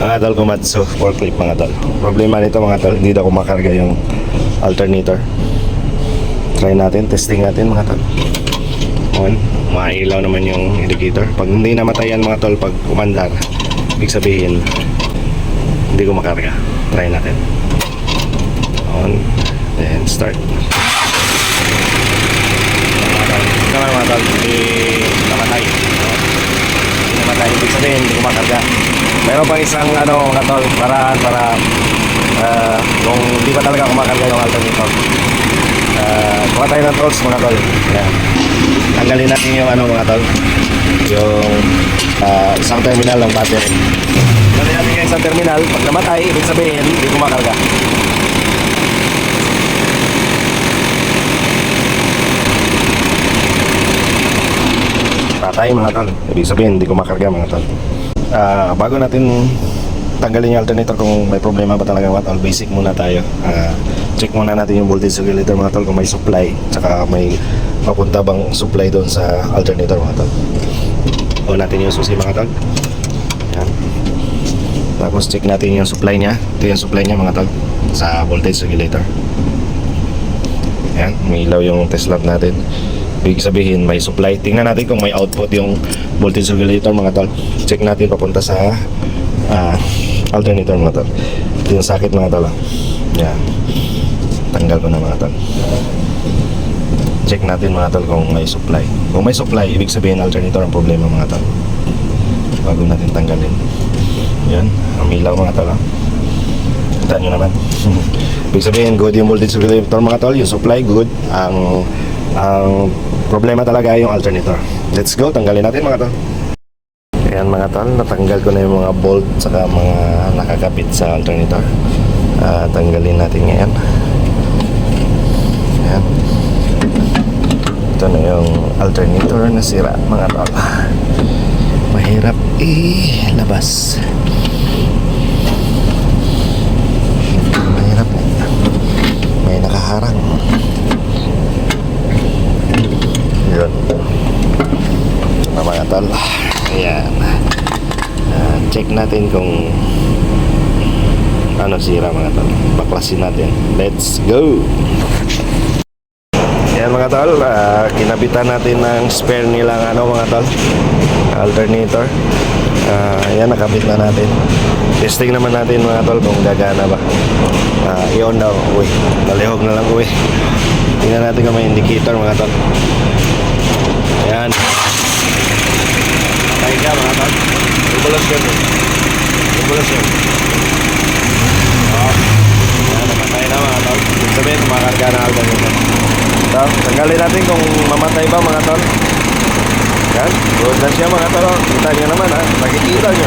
Mga tol, Komatsu forklift mga tol. Problema nito mga tol, hindi daw kumakarga yung alternator. Try natin, testing natin mga tol. On, mailaw naman yung indicator. Pag hindi namatay yan mga tol, pag umandar, ibig sabihin hindi kumakarga. Try natin. On, then start. Mga tol, hindi namatay. Hindi namatay, ibig sabihin hindi kumakarga. Meron pang isang mga tol, para kung hindi pa talaga kumakarga yung alternator. Kuha tayo ng tools mga tol. Yan. Tanggalin natin yung mga tol, yung isang terminal ng battery. Tanggalin natin yung isang terminal. Pag namatay, ibig sabihin hindi kumakarga. Patay mga tol, ibig sabihin hindi kumakarga mga tol. Bago natin tanggalin yung alternator kung may problema ba talaga mga tol, basic muna tayo. Check muna natin yung voltage regulator mga tol, kung may supply, tsaka may papunta bang supply doon sa alternator mga tol. O natin yung susi mga tol. Yan. Tapos check natin yung supply nya. Ito yung supply nya mga tol, sa voltage regulator. Yan, may ilaw yung test lamp natin. Ibig sabihin may supply. Tingnan natin kung may output yung voltage regulator mga tol. Check natin papunta sa alternator mga tol. Ito yung socket mga tol. Yan. Tanggal ko na mga tol. Check natin mga tol kung may supply. Kung may supply, ibig sabihin alternator ang problema mga tol. Bago natin tanggalin. Yan. Ang ilaw mga tol. Kita nyo naman. Ibig sabihin good yung voltage regulator mga tol. Yung supply good. Ang problema talaga yung alternator. Let's go, tanggalin natin mga tol. Ayan mga tol, natanggal ko na yung mga bolt saka mga nakakapit sa alternator. Tanggalin natin ngayon. Ayan. Ito na yung alternator na sira mga tol. Mahirap ilabas. Mahirap. May nakaharang. Yun na mga tol. Ayan. Check natin kung ano sira mga tol. Baklasin natin. Let's go. Ayan mga tol, kinabitan natin ng spare nilang mga tol, alternator. Ayan, nakabit na natin. Testing naman natin mga tol kung gagana ba. I-on daw. Uy, nalihog na lang uwi. Tingnan natin kung may indicator mga tol. Ayan. Patay ka mga tol. Ibulos yun. Ibulos yun. Ayan, namatay na mga tol. Ibig sabihin, kumakarga na alternator. So, tanggalin natin kung mamatay ba mga tol. Yan, good na siya mga tol. Kita nyo naman ha. Nakikita nyo